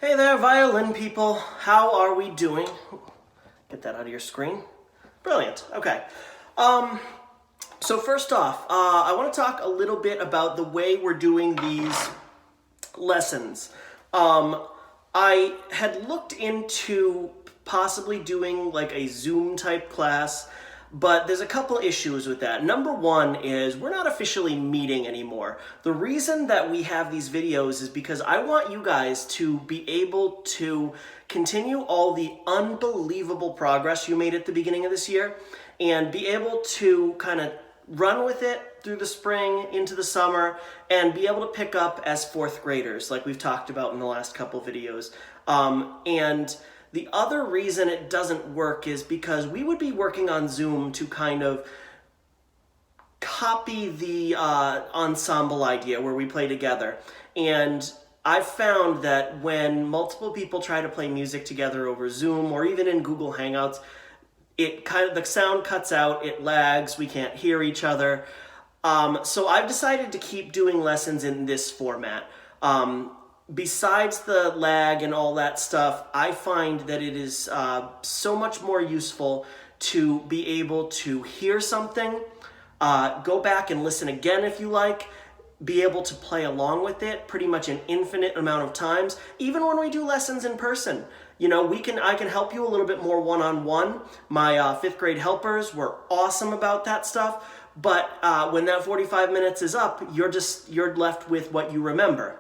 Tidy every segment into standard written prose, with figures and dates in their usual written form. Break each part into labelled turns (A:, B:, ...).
A: Hey there, violin people. How are we doing? Get that out of your screen. Brilliant. Okay. So first off, I want to talk a little bit about the way we're doing these lessons. I had looked into possibly doing like a Zoom type class, but there's a couple issues with that. Number one is we're not officially meeting anymore. The reason that we have these videos is because I want you guys to be able to continue all the unbelievable progress you made at the beginning of this year and be able to kind of run with it through the spring into the summer and be able to pick up as fourth graders like we've talked about in the last couple videos. And the other reason it doesn't work is because we would be working on Zoom to kind of copy the ensemble idea where we play together. And I've found that when multiple people try to play music together over Zoom or even in Google Hangouts, the sound cuts out, it lags, we can't hear each other. So I've decided to keep doing lessons in this format. Besides the lag and all that stuff, I find that it is so much more useful to be able to hear something, go back and listen again if you like, be able to play along with it pretty much an infinite amount of times, even when we do lessons in person. You know, I can help you a little bit more one-on-one. My fifth grade helpers were awesome about that stuff, but when that 45 minutes is up, you're left with what you remember.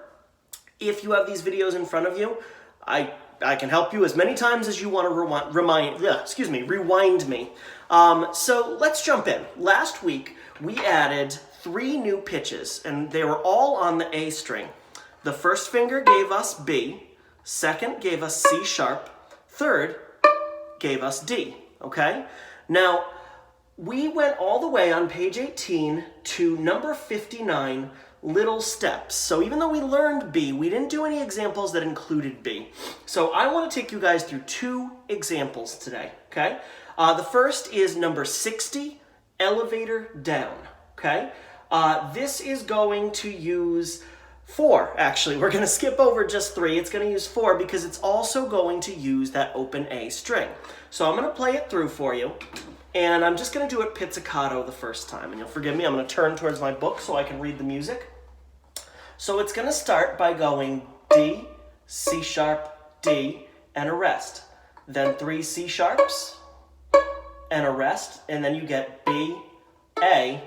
A: If you have these videos in front of you, I can help you as many times as you want to rewind me. So let's jump in. Last week, we added 3 new pitches, and they were all on the A string. The first finger gave us B, second gave us C sharp, third gave us D, okay? Now, we went all the way on page 18 to number 59, little steps. So even though we learned B, we didn't do any examples that included B. So I want to take you guys through 2 examples today, okay? The first is number 60, elevator down, okay? This is going to use 4, actually. We're going to skip over just 3. It's going to use 4 because it's also going to use that open A string. So I'm going to play it through for you. And I'm just going to do it pizzicato the first time. And you'll forgive me, I'm going to turn towards my book so I can read the music. So it's going to start by going D, C sharp, D, and a rest. Then 3 C sharps, and a rest. And then you get B, A,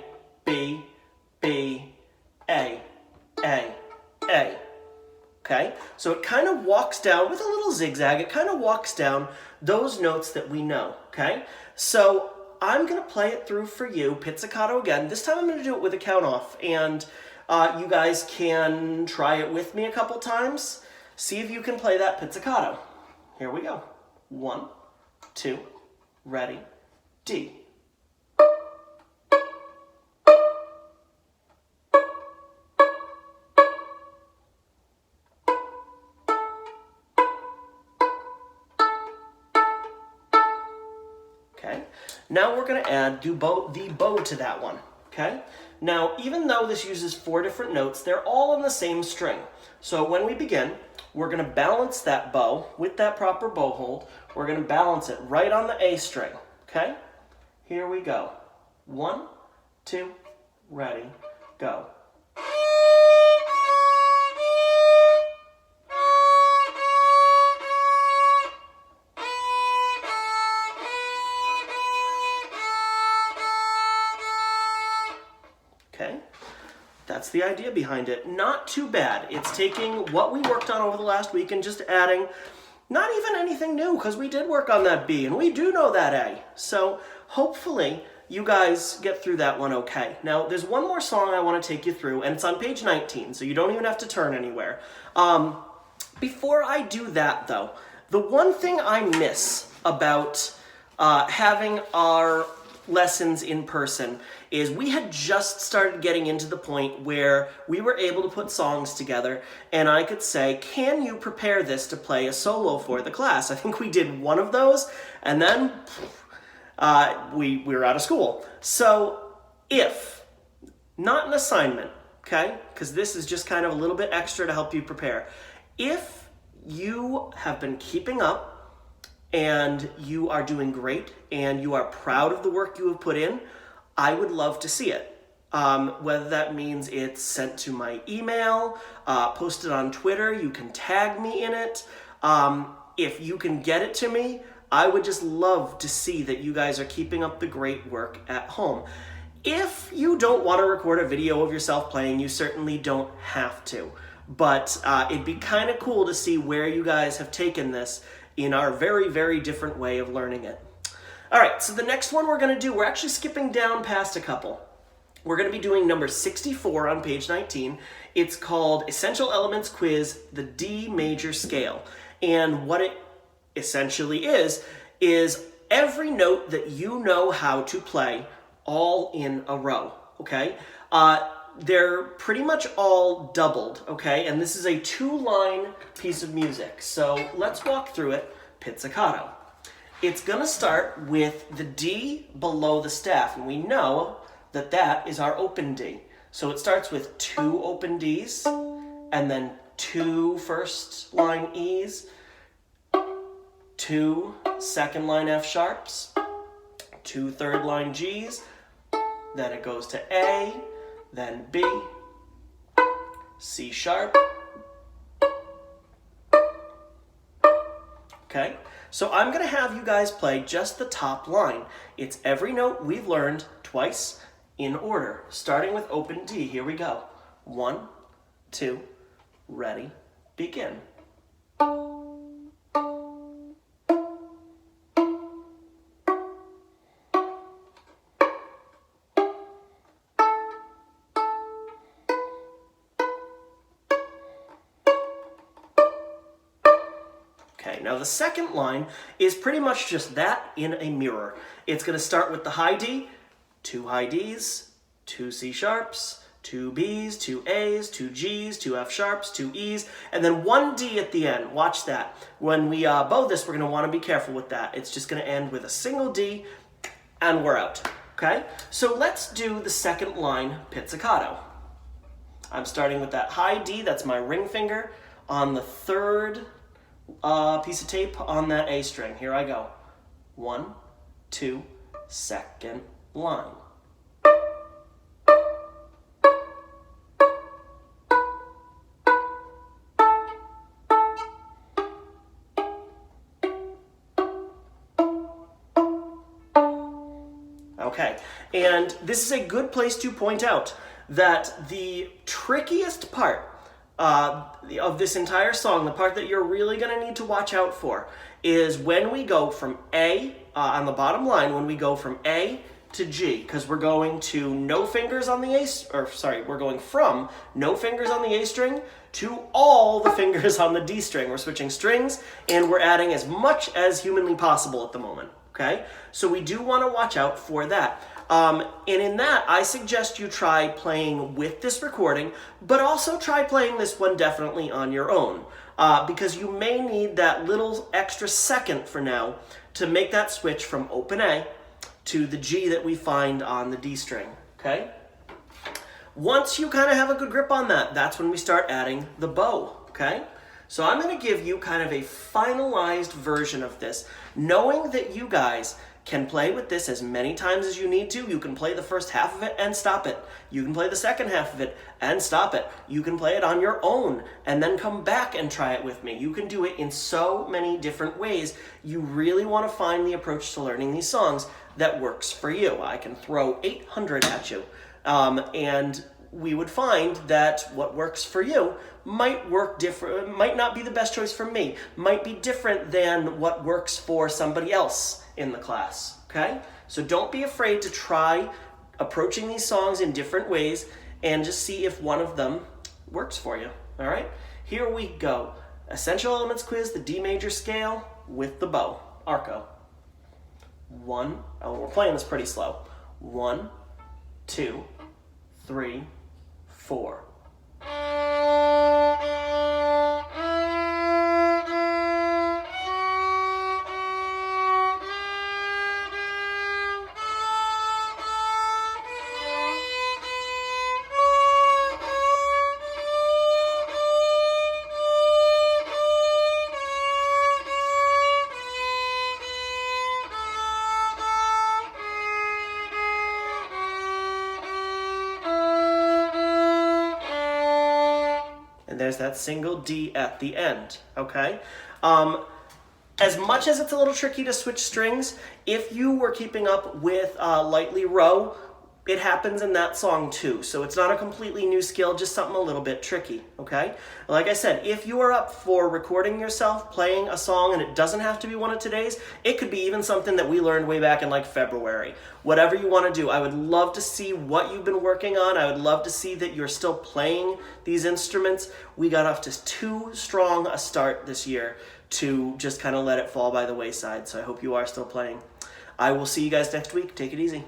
A: B, B, A, A, A. Okay? So it kind of walks down with a little zigzag. It kind of walks down those notes that we know. Okay? So I'm going to play it through for you, pizzicato again. This time I'm going to do it with a count off, and you guys can try it with me a couple times. See if you can play that pizzicato. Here we go. 1, 2, ready, D. Okay, now we're going to add the bow to that one, okay? Now, even though this uses 4 different notes, they're all on the same string. So when we begin, we're going to balance that bow with that proper bow hold. We're going to balance it right on the A string, okay? Here we go. 1, 2, ready, go. Okay, that's the idea behind it. Not too bad. It's taking what we worked on over the last week and just adding not even anything new, because we did work on that B and we do know that A. So hopefully you guys get through that one okay. Now there's one more song I want to take you through, and it's on page 19, so you don't even have to turn anywhere. Before I do that though, the one thing I miss about having our lessons in person is we had just started getting into the point where we were able to put songs together and I could say, can you prepare this to play a solo for the class? I think we did one of those and then we were out of school. So if, not an assignment, okay, because this is just kind of a little bit extra to help you prepare. If you have been keeping up and you are doing great and you are proud of the work you have put in, I would love to see it. Whether that means it's sent to my email, posted on Twitter, you can tag me in it. If you can get it to me, I would just love to see that you guys are keeping up the great work at home. If you don't want to record a video of yourself playing, you certainly don't have to. But it'd be kind of cool to see where you guys have taken this in our very, very different way of learning it. All right, so the next one we're going to do, we're actually skipping down past a couple. We're going to be doing number 64 on page 19. It's called Essential Elements Quiz, the D major scale. And what it essentially is every note that you know how to play all in a row, okay? They're pretty much all doubled, okay? And this is a 2-line piece of music. So let's walk through it pizzicato. It's going to start with the D below the staff, and we know that that is our open D. So it starts with 2 open Ds, and then 2 first line E's, 2 second line F sharps, 2 third line G's, then it goes to A, then B, C sharp. Okay, so I'm going to have you guys play just the top line. It's every note we've learned twice in order, starting with open D. Here we go. 1, 2, ready, begin. Okay, now the second line is pretty much just that in a mirror. It's going to start with the high D, 2 high Ds, 2 C sharps, 2 Bs, 2 As, 2 Gs, 2 F sharps, 2 Es, and then 1 D at the end. Watch that. When we bow this, we're going to want to be careful with that. It's just going to end with a single D, and we're out. Okay? So let's do the second line pizzicato. I'm starting with that high D, that's my ring finger, on the third piece of tape on that A string. Here I go. 1, 2, second line. Okay, and this is a good place to point out that the trickiest part of this entire song, the part that you're really going to need to watch out for, is when we go from A, on the bottom line, when we go from A to G, because we're going to no fingers on the we're going from no fingers on the A string to all the fingers on the D string. We're switching strings, and we're adding as much as humanly possible at the moment, okay? So we do want to watch out for that. And in that, I suggest you try playing with this recording, but also try playing this one definitely on your own, because you may need that little extra second for now to make that switch from open A to the G that we find on the D string, okay? Once you kind of have a good grip on that, that's when we start adding the bow, okay? So I'm going to give you kind of a finalized version of this, knowing that you guys can play with this as many times as you need to. You can play the first half of it and stop it. You can play the second half of it and stop it. You can play it on your own and then come back and try it with me. You can do it in so many different ways. You really want to find the approach to learning these songs that works for you. I can throw 800 at you, and we would find that what works for you might work different, might not be the best choice for me, might be different than what works for somebody else in the class, okay? So don't be afraid to try approaching these songs in different ways and just see if one of them works for you, all right? Here we go. Essential Elements Quiz, the D major scale with the bow, arco. We're playing this pretty slow. 1, 2, 3, 4. and there's that single D at the end, okay? As much as it's a little tricky to switch strings, if you were keeping up with Lightly Row, it happens in that song too. So it's not a completely new skill, just something a little bit tricky, okay? Like I said, if you are up for recording yourself playing a song, and it doesn't have to be one of today's, it could be even something that we learned way back in like February. Whatever you want to do, I would love to see what you've been working on. I would love to see that you're still playing these instruments. We got off to too strong a start this year to just kind of let it fall by the wayside. So I hope you are still playing. I will see you guys next week. Take it easy.